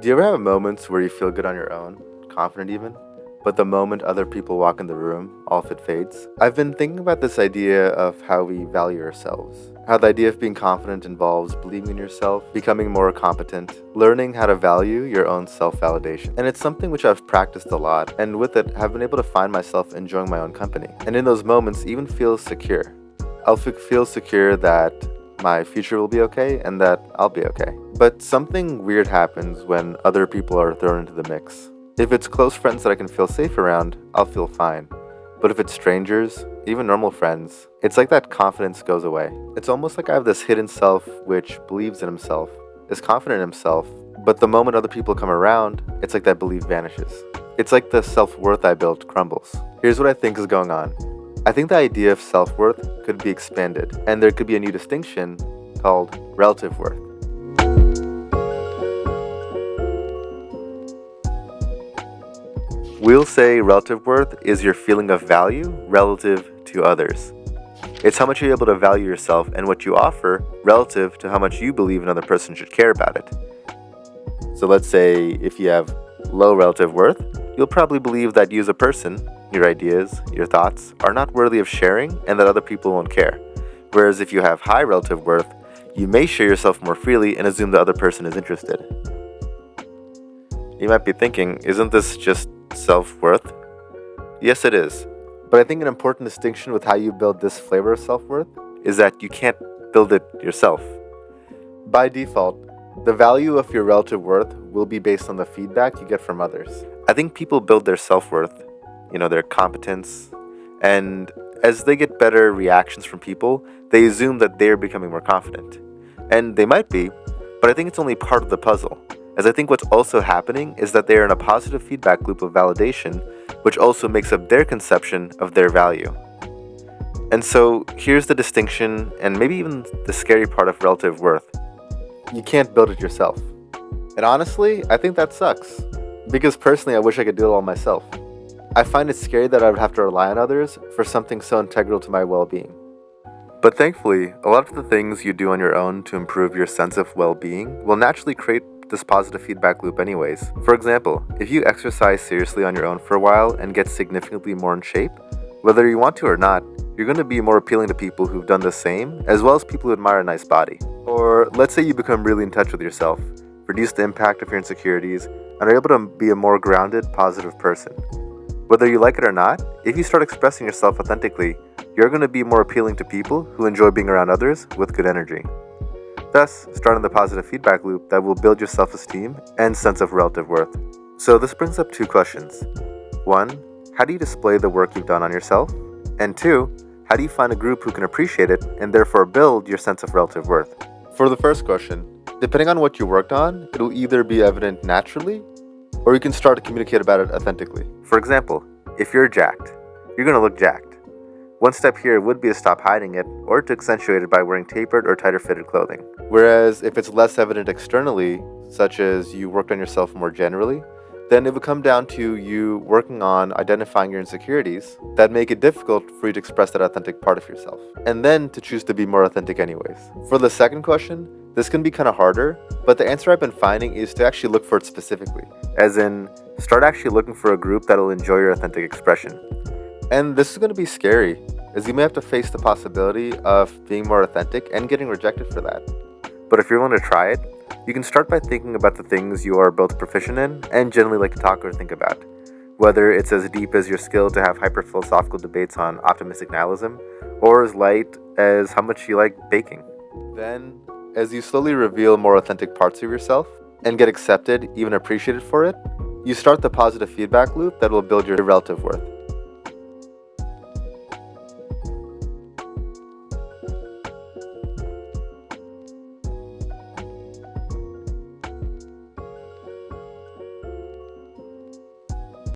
Do you ever have moments where you feel good on your own, confident even, but the moment other people walk in the room, all of it fades? I've been thinking about this idea of how we value ourselves. How the idea of being confident involves believing in yourself, becoming more competent, learning how to value your own self validation. And it's something which I've practiced a lot, and with it, have been able to find myself enjoying my own company. And in those moments, even feel secure. Feel secure that my future will be okay and that I'll be okay. But something weird happens when other people are thrown into the mix. If it's close friends that I can feel safe around, I'll feel fine. But if it's strangers, even normal friends, it's like that confidence goes away. It's almost like I have this hidden self which believes in himself, is confident in himself, but the moment other people come around, it's like that belief vanishes. It's like the self-worth I built crumbles. Here's what I think is going on. I think the idea of self-worth could be expanded, and there could be a new distinction called relative worth. We'll say relative worth is your feeling of value relative to others. It's how much you're able to value yourself and what you offer relative to how much you believe another person should care about it. So let's say if you have low relative worth, you'll probably believe that you as a person, your ideas, your thoughts, are not worthy of sharing and that other people won't care. Whereas if you have high relative worth, you may share yourself more freely and assume the other person is interested. You might be thinking, isn't this just self-worth? Yes, it is. But I think an important distinction with how you build this flavor of self-worth is that you can't build it yourself. By default, the value of your relative worth will be based on the feedback you get from others. I think people build their self-worth, their competence, and as they get better reactions from people, they assume that they're becoming more confident. And they might be, but I think it's only part of the puzzle, as I think what's also happening is that they're in a positive feedback loop of validation, which also makes up their conception of their value. And so here's the distinction, and maybe even the scary part of relative worth. You can't build it yourself. And honestly, I think that sucks. Because personally, I wish I could do it all myself. I find it scary that I would have to rely on others for something so integral to my well-being. But thankfully, a lot of the things you do on your own to improve your sense of well-being will naturally create this positive feedback loop anyways. For example, if you exercise seriously on your own for a while and get significantly more in shape, whether you want to or not, you're going to be more appealing to people who've done the same, as well as people who admire a nice body. Or let's say you become really in touch with yourself, reduce the impact of your insecurities, and are able to be a more grounded, positive person. Whether you like it or not, if you start expressing yourself authentically, you're going to be more appealing to people who enjoy being around others with good energy. Thus, starting the positive feedback loop that will build your self-esteem and sense of relative worth. So this brings up two questions. One, how do you display the work you've done on yourself? And two, how do you find a group who can appreciate it and therefore build your sense of relative worth? For the first question, depending on what you worked on, it'll either be evident naturally or you can start to communicate about it authentically. For example, if you're jacked, you're going to look jacked. One step here would be to stop hiding it or to accentuate it by wearing tapered or tighter fitted clothing. Whereas if it's less evident externally, such as you worked on yourself more generally, then it would come down to you working on identifying your insecurities that make it difficult for you to express that authentic part of yourself, and then to choose to be more authentic anyways. For the second question, this can be kind of harder, but the answer I've been finding is to actually look for it specifically, as in, start actually looking for a group that'll enjoy your authentic expression. And this is going to be scary, as you may have to face the possibility of being more authentic and getting rejected for that. But if you're willing to try it, you can start by thinking about the things you are both proficient in and generally like to talk or think about. Whether it's as deep as your skill to have hyper-philosophical debates on optimistic nihilism, or as light as how much you like baking. Then, as you slowly reveal more authentic parts of yourself and get accepted, even appreciated for it, you start the positive feedback loop that will build your relative worth.